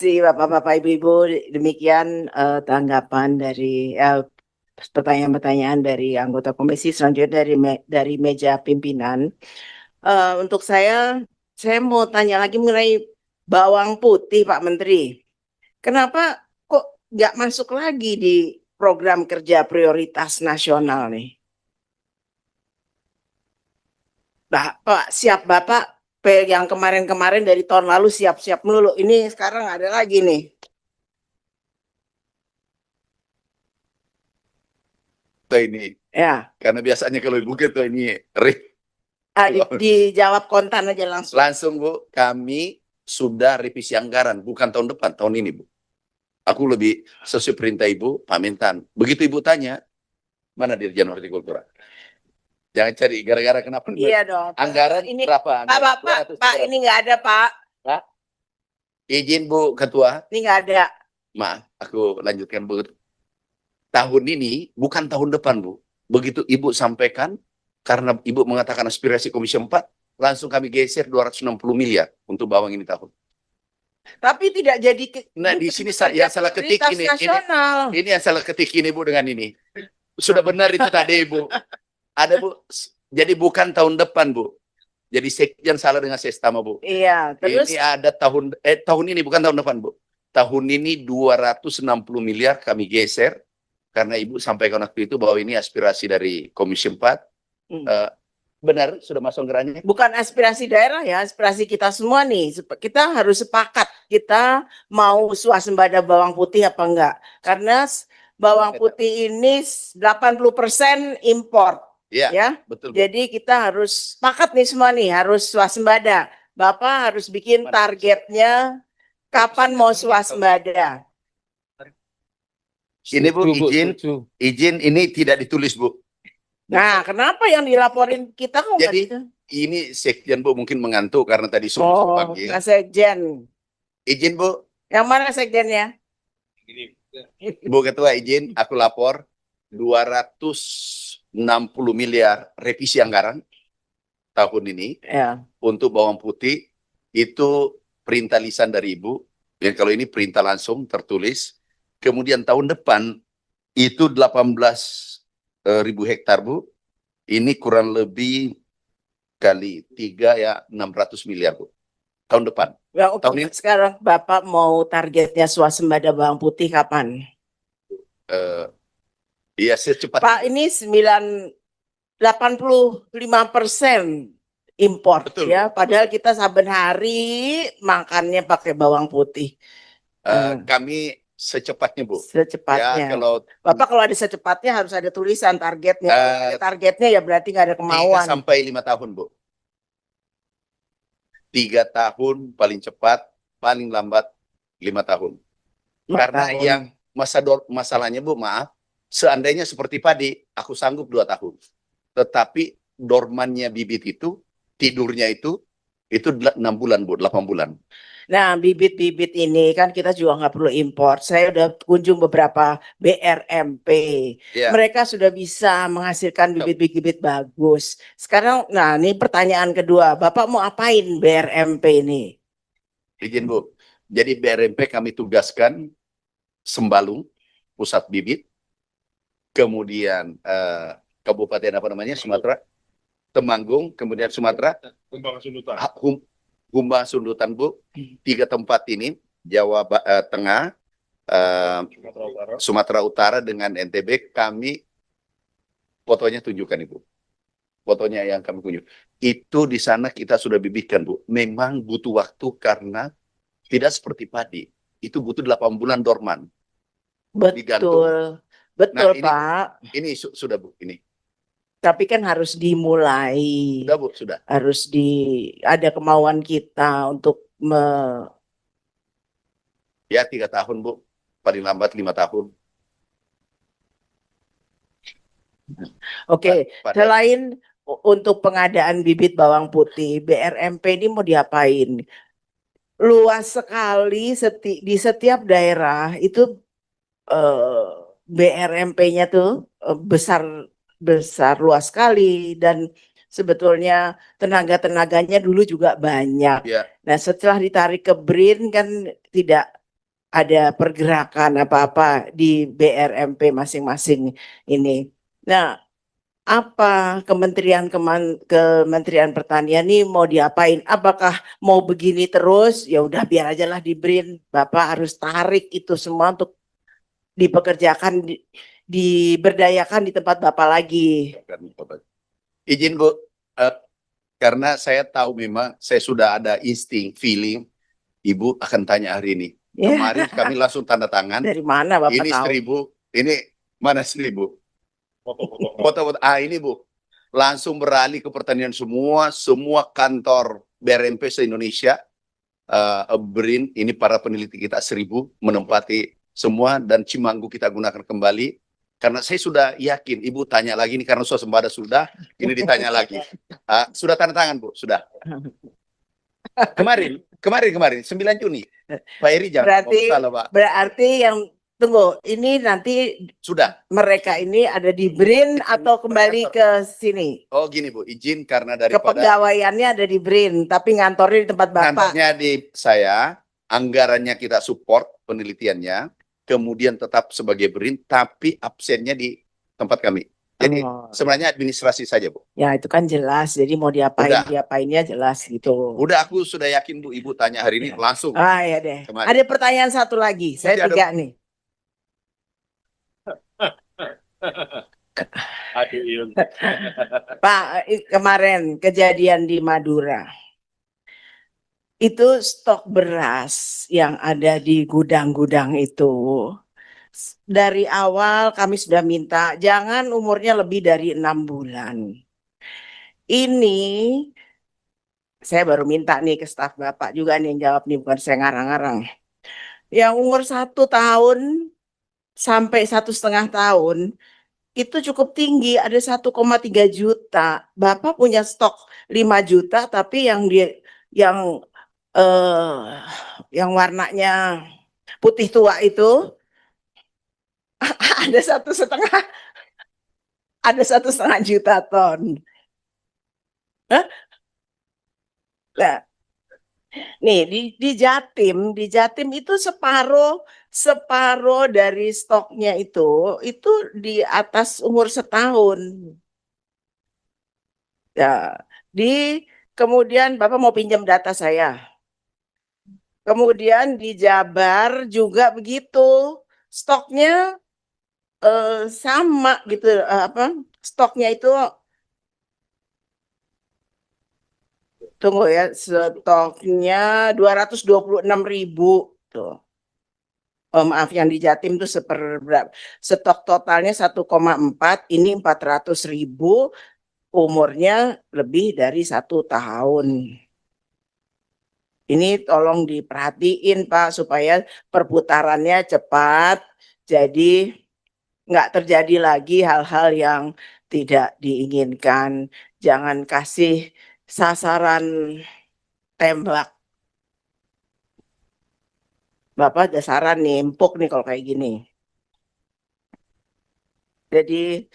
Bapak-bapak, Ibu-ibu, demikian tanggapan dari pertanyaan-pertanyaan dari anggota komisi. Selanjutnya dari meja pimpinan. Untuk saya mau tanya lagi mengenai bawang putih, Pak Menteri. Kenapa kok nggak masuk lagi di program kerja prioritas nasional nih? Pak, siap Bapak yang kemarin-kemarin dari tahun lalu siap-siap melulu. Ini sekarang ada lagi nih. Ini Ya, karena biasanya kalau ibu gitu ini dijawab kontan aja langsung. langsung Bu, kami sudah revisi anggaran bukan tahun depan, tahun ini Bu. Aku lebih sesuai perintah Ibu, Pak Mentan. Begitu Ibu tanya, mana Dirjen Hortikultura? Jangan cari gara-gara kenapa? Iya dong. Anggaran Ini berapa? Pak, ini nggak ada Pak. Pak, izin Bu Ketua. Ini nggak ada. Maaf, aku lanjutkan Bu. Tahun ini bukan tahun depan Bu. Begitu Ibu sampaikan, karena Ibu mengatakan aspirasi Komisi 4, langsung kami geser 260 miliar untuk bawang ini tahun. Tapi tidak jadi. Nah, di sini yang salah ketik ini. Ini yang salah ketik ini Bu dengan ini. Sudah benar itu tadi Bu. Ada Bu. Jadi bukan tahun depan Bu. Jadi sekjen salah dengan sestama Bu. Iya, terus ini ada tahun ini bukan tahun depan Bu. Tahun ini 260 miliar kami geser karena Ibu sampaikan waktu itu bahwa ini aspirasi dari Komisi 4. Benar sudah masuk anggarannya? Bukan aspirasi daerah ya, aspirasi kita semua nih. Kita harus sepakat kita mau swasembada bawang putih apa enggak. Karena bawang putih ini 80% impor. Ya, betul. Jadi kita harus sepakat nih semua nih, harus swasembada. Bapak harus bikin targetnya kapan mau swasembada. Ini Bu, izin ini tidak ditulis Bu. Nah, kenapa yang dilaporin kita kok? Jadi ini sekjen Bu mungkin mengantuk karena tadi subuh pagi. Oh, sekjen. Izin Bu. Yang mana sekjennya? Bu Ketua izin, aku lapor 260 miliar revisi anggaran tahun ini untuk bawang putih. Itu perintah lisan dari Ibu. Dan kalau ini perintah langsung tertulis. Kemudian tahun depan itu 18.000 hektar Bu. Ini kurang lebih kali 3 ya 600 miliar Bu. Tahun depan. Ya, tahun ini. Sekarang Bapak mau targetnya swasembada bawang putih kapan? Iya secepat. Pak, ini 85% impor. Betul. Ya. Padahal kita saben hari makannya pakai bawang putih. Kami secepatnya Bu. Secepatnya. Ya, Bapak kalau ada secepatnya harus ada tulisan targetnya. Targetnya ya berarti nggak ada kemauan. 3 sampai 5 tahun Bu. 3 tahun paling cepat, paling lambat 5 tahun. Karena yang masalahnya Bu, maaf, seandainya seperti padi, aku sanggup 2 tahun. Tetapi dormannya bibit itu, tidurnya itu 6 bulan Bu, 8 bulan. Nah, bibit-bibit ini kan kita juga nggak perlu impor. Saya udah kunjung beberapa BRMP. Mereka sudah bisa menghasilkan bibit-bibit bagus. Sekarang, nah ini pertanyaan kedua. Bapak mau apain BRMP ini? Izin Bu. Jadi BRMP kami tugaskan Sembalung, pusat bibit. Kemudian Kabupaten apa namanya? Sumatera. Temanggung, kemudian Sumatera. Humbang Sundutan Bu, 3 tempat ini, Jawa Tengah, Sumatera Utara dengan NTB, kami fotonya tunjukkan Ibu. Fotonya yang kami kunjungi. Itu di sana kita sudah bibitkan Bu. Memang butuh waktu karena tidak seperti padi. Itu butuh 8 bulan dorman. Betul. Betul Pak. Ini sudah Bu, ini. Tapi kan harus dimulai. Sudah Bu, sudah. Harus ada kemauan kita untuk Ya 3 tahun Bu, paling lambat 5 tahun. Oke, selain untuk pengadaan bibit bawang putih, BRMP ini mau diapain? Luas sekali di setiap daerah itu BRMP-nya tuh besar luas sekali dan sebetulnya tenaga-tenaganya dulu juga banyak. Nah, setelah ditarik ke BRIN kan tidak ada pergerakan apa-apa di BRMP masing-masing ini. Nah, apa Kementerian Pertanian ini mau diapain? Apakah mau begini terus? Ya udah biar aja lah di BRIN. Bapak harus tarik itu semua untuk dipekerjakan, diberdayakan di tempat Bapak lagi. Izin Bu, karena saya tahu memang saya sudah ada insting, feeling, Ibu akan tanya hari ini. Kemarin kami langsung tanda tangan. Dari mana Bapak ini tahu? 1.000, ini mana 1.000? Foto-foto. Ini Bu, langsung beralih ke pertanian semua kantor BRMP se-Indonesia, BRIN, ini para peneliti kita 1.000 menempati semua, dan Cimanggu kita gunakan kembali. Karena saya sudah yakin, Ibu tanya lagi ini karena swasembada sudah, ini ditanya lagi. Sudah tanda tangan Bu, sudah. Kemarin 9 Juni. Pak Eri jangan salah Pak. Berarti yang tunggu, ini nanti sudah mereka ini ada di BRIN atau kembali ke sini? Oh gini Bu, izin karena daripada kepegawaiannya ada di BRIN, tapi ngantornya di tempat Bapak. Ngantornya di saya, anggarannya kita support penelitiannya, kemudian tetap sebagai BRIN, tapi absennya di tempat kami. Jadi sebenarnya administrasi saja Bu. Ya itu kan jelas, jadi mau diapainnya jelas gitu. Udah, aku sudah yakin Bu, Ibu tanya hari ini langsung. Ya deh. Kemarin. Ada pertanyaan satu lagi, saya tiga nih. Pak, kemarin kejadian di Madura, itu stok beras yang ada di gudang-gudang itu, dari awal kami sudah minta jangan umurnya lebih dari 6 bulan. Ini saya baru minta nih ke staf Bapak juga nih yang jawab nih, bukan saya ngarang-ngarang. Yang umur 1 tahun sampai 1,5 tahun itu cukup tinggi, ada 1,3 juta. Bapak punya stok 5 juta, tapi yang warnanya putih tua itu ada 1,5 juta ton. Nah, nih di Jatim itu separuh dari stoknya itu di atas umur 1 tahun. Ya, kemudian Bapak mau pinjam data saya. Kemudian di Jabar juga begitu, stoknya sama gitu, stoknya itu, tunggu ya, stoknya 226.000 tuh. Oh, maaf, yang di Jatim tuh stok totalnya 1,4, ini 400.000, umurnya lebih dari 1 tahun. Ini tolong diperhatiin Pak, supaya perputarannya cepat, jadi nggak terjadi lagi hal-hal yang tidak diinginkan. Jangan kasih sasaran tembak. Bapak ada saran nih, empuk nih kalau kayak gini. Jadi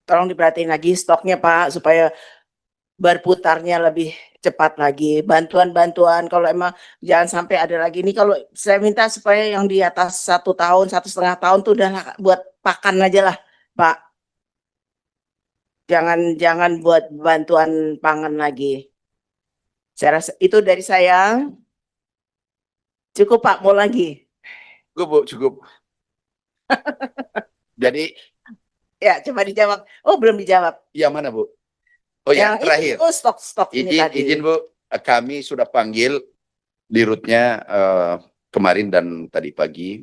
tolong diperhatiin lagi stoknya Pak, supaya berputarnya lebih cepat lagi. Bantuan-bantuan kalau emang jangan sampai ada lagi. Ini kalau saya minta supaya yang di atas 1 tahun, 1,5 tahun tuh udah buat pakan aja lah Pak. Jangan buat bantuan pangan lagi. Saya rasa itu dari saya. Cukup Pak, mau lagi? Cukup Bu, cukup. Jadi ya coba dijawab. Oh belum dijawab. Yang mana Bu? Oh ya, terakhir. Oh stok ini tadi. Izin Bu, kami sudah panggil dirutnya kemarin dan tadi pagi,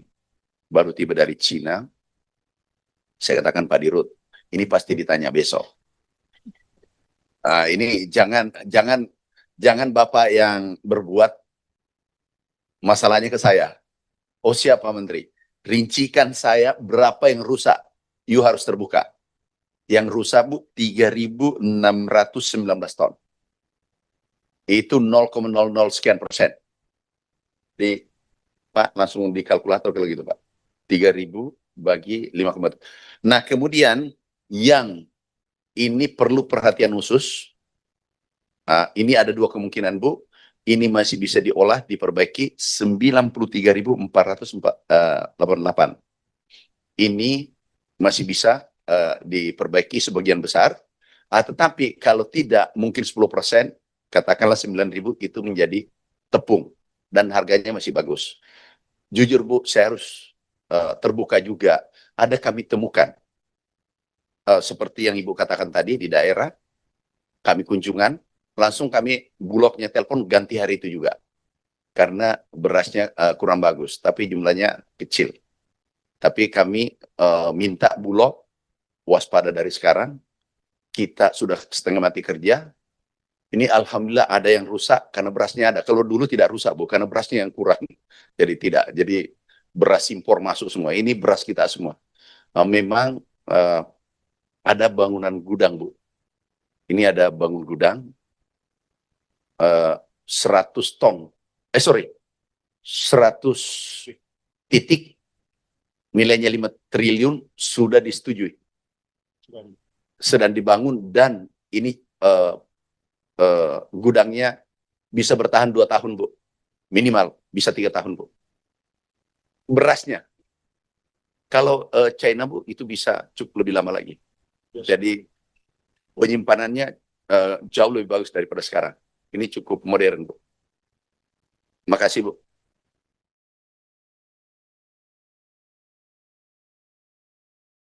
baru tiba dari Cina. Saya katakan Pak Dirut, ini pasti ditanya besok. Ini jangan Bapak yang berbuat masalahnya ke saya. Oh siap Pak Menteri, rincikan saya berapa yang rusak. You harus terbuka. Yang rusak Bu 3.619 ton. Itu 0,00 sekian persen. Pak langsung di kalkulator kalau gitu Pak. 3.000 bagi 5,7. Nah kemudian yang ini perlu perhatian khusus. Ini ada 2 kemungkinan Bu. ini masih bisa diolah, diperbaiki 93.488. Ini masih bisa diperbaiki sebagian besar, tetapi kalau tidak mungkin 10%, katakanlah 9.000 itu menjadi tepung dan harganya masih bagus. Jujur Bu, saya harus terbuka juga. Ada kami temukan seperti yang Ibu katakan tadi di daerah, kami kunjungan, langsung kami Bulognya telepon ganti hari itu juga. Karena berasnya kurang bagus, tapi jumlahnya kecil. Tapi kami minta Bulog waspada dari sekarang. Kita sudah setengah mati kerja. Ini alhamdulillah ada yang rusak karena berasnya ada. Kalau dulu tidak rusak Bu, karena berasnya yang kurang. Jadi tidak. Jadi beras impor masuk semua. Ini beras kita semua. Memang ada bangunan gudang Bu. Ini ada bangun gudang 100 ton. 100 titik nilainya 5 triliun sudah disetujui. Sedang dibangun dan ini gudangnya bisa bertahan 2 tahun Bu. Minimal bisa 3 tahun Bu. Berasnya. Kalau China Bu itu bisa cukup lebih lama lagi. Jadi penyimpanannya jauh lebih bagus daripada sekarang. Ini cukup modern Bu. Makasih Bu.